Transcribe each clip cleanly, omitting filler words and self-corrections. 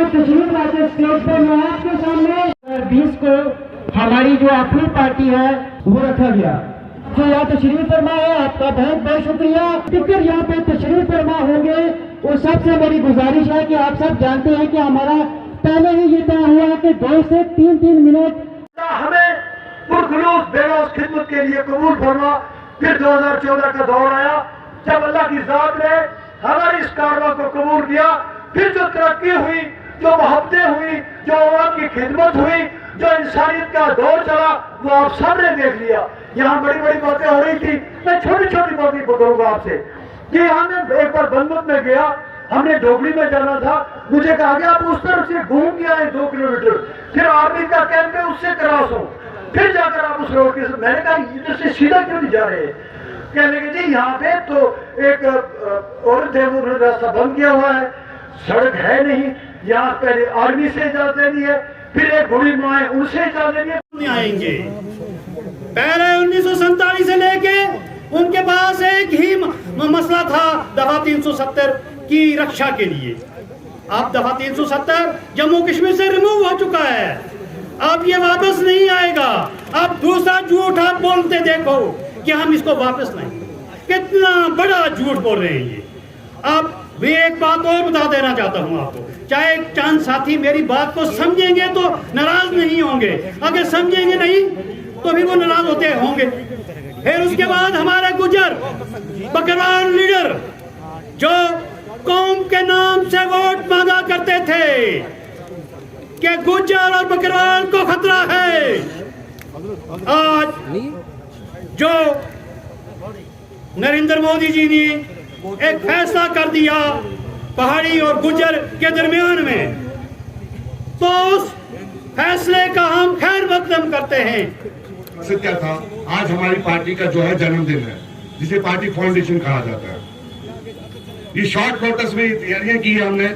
तशरीफ लाते स्टेज पर मैं आपके सामने 20 को हमारी जो अपनी पार्टी है वो रखा गया। जो यहाँ तशरीफ फरमा है आपका बहुत बहुत शुक्रिया। स्पीकर यहाँ पे तशरीफ फरमा होंगे और सबसे बड़ी गुजारिश है कि आप सब जानते हैं कि हमारा पहले ही ये तय हुआ कि 2 से 3 मिनट हमें पुरखुलूस बेरोज खिदमत के लिए कबूल फरमा। फिर 2014 का दौर आया जब अल्लाह की जात ने हमारी इस कारवा को कबूल किया। फिर जो तरक्की हुई, जो मोहब्बतें हुई, जो आवाम की खिदमत हुई, जो इंसानियत का दौर चला, वो आप सबने देख लिया। यहाँ बड़ी बड़ी बातें हो रही थी, मैं छोटी छोटी बातें बताऊंगा आपसे कि हमने एक बार बनमत में गया, हमने डोगरी में जाना था, मुझे कहा गया आप उस तरफ से घूम के आए 2 किलोमीटर, फिर आर्मी का कैंप है उससे क्रॉस हो, फिर जाकर आप उस रोड के। मैंने कहा इधर से सीधा क्यों नहीं जा रहे? कहने के जी यहाँ पे तो एक औरत है, वो रास्ता बंद किया हुआ है, सड़क है नहीं, यहाँ पहले आर्मी से जाते नहीं है, फिर एक बूढ़ी माँ है उनसे जाते नहीं आएंगे। पहले 1947 से लेके उनके पास एक ही मसला था, दफा 370 की रक्षा के लिए। अब दफा 370 जम्मू कश्मीर से रिमूव हो चुका है, अब ये वापस नहीं आएगा। अब दूसरा झूठ आप बोलते देखो कि हम इसको वापस लाएंगे, कितना बड़ा झूठ बोल रहे हैं ये। अब भी एक बात और बता देना चाहता हूँ आपको, चाहे चंद साथी मेरी बात को समझेंगे तो नाराज नहीं होंगे, अगर समझेंगे नहीं तो भी वो नाराज होते होंगे। फिर उसके बाद हमारे गुजर बकरवाल लीडर जो कौम के नाम से वोट मांगा करते थे कि गुजर और बकरवाल को खतरा है, आज जो नरेंद्र मोदी जी ने एक फैसला कर दिया पहाड़ी और गुजर के दरमियान में, तो उस फैसले का हम खैर मकदम करते हैं। मकसद क्या था? आज हमारी पार्टी का जो है जन्मदिन है, जिसे पार्टी फाउंडेशन कहा जाता है। ये शॉर्ट नोटिस में तैयारियां की है हमने।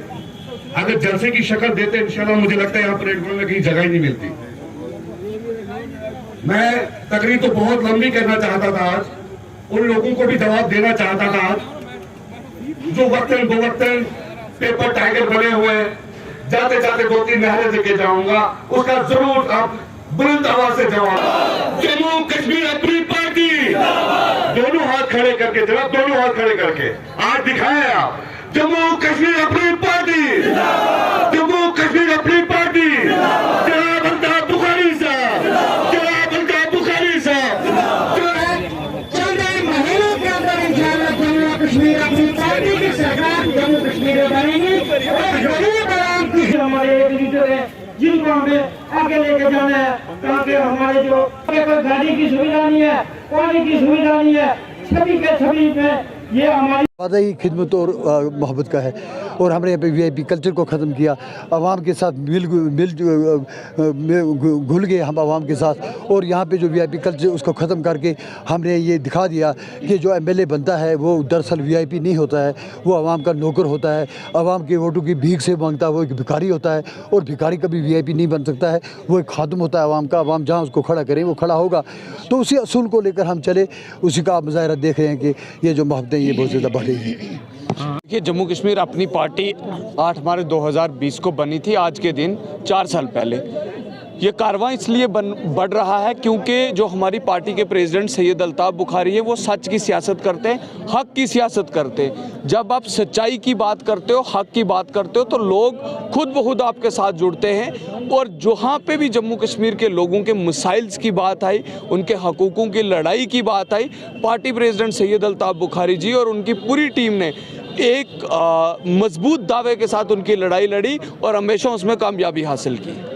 अगर जलसे की शक्ल देते इंशाल्लाह मुझे लगता है यहाँ परेड ग्राउंड में कहीं जगह ही नहीं मिलती। मैं तकरीर तो बहुत लंबी करना चाहता था, आज उन लोगों को भी जवाब देना चाहता था आज जो वक्तन गोवक्तन पेपर टाइगर बने हुए, जाते जाते 2-3 नहरें देके जाऊंगा, उसका जरूर आप बुलंद आवाज से जवाब। जम्मू कश्मीर अपनी पार्टी, दोनों हाथ खड़े करके जनाब, दोनों हाथ खड़े करके आज दिखाएं आप। जम्मू कश्मीर अपनी पार्टी, जम्मू कश्मीर अपनी पार्टी, जनाब अल्ताफ बुखारी साहब, जनाब अल्ताफ बुखारी साहब। चल रहे महीनों के अंदर इंशाअल्लाह जम्मू कश्मीर अपनी पार्टी की सरकार जम्मू कश्मीर बनेगी और गरीब आवाम की हमारे एक लीडर है जिनको हमें आगे लेके जाना है, ताकि हमारे जो कोई गाड़ी की सुविधा नहीं है, पानी की सुविधा नहीं है, सभी के सभी में ये हमारी वादा ही खिदमत और मोहब्बत का है। और हमने यहाँ पे VIP कल्चर को ख़त्म किया, आवाम के साथ मिल घुल गए हम आवाम के साथ, और यहाँ पे जो VIP कल्चर उसको ख़त्म करके हमने ये दिखा दिया कि जो MLA बनता है वो दरअसल VIP नहीं होता है, वो आवाम का नौकर होता है, आवाम के वोटों की भीख से मांगता है, वो एक भिखारी होता है, और भिखारी कभी VIP नहीं बन सकता है, वो एक खादम होता है आवाम का। आवाम जहाँ उसको खड़ा करे वो खड़ा होगा। तो उसी असूल को लेकर हम चले, उसी का आप मुजाहरा देख रहे हैं कि ये जो मोहब्बतें ये बहुत ज़्यादा बढ़ रही हैं। देखिए, जम्मू कश्मीर अपनी पार्टी 8 मार्च 2020 को बनी थी, आज के दिन 4 साल पहले। ये कारवां इसलिए बढ़ रहा है क्योंकि जो हमारी पार्टी के प्रेसिडेंट सैयद अल्ताफ बुखारी है वो सच की सियासत करते हैं, हक की सियासत करते हैं। जब आप सच्चाई की बात करते हो, हक की बात करते हो, तो लोग खुद ब खुद आपके साथ जुड़ते हैं। और जहाँ पे भी जम्मू कश्मीर के लोगों के मसाइल्स की बात आई, उनके हकूक़ों की लड़ाई की बात आई, पार्टी प्रेसिडेंट सैयद अल्ताफ बुखारी जी और उनकी पूरी टीम ने एक मजबूत दावे के साथ उनकी लड़ाई लड़ी और हमेशा उसमें कामयाबी हासिल की।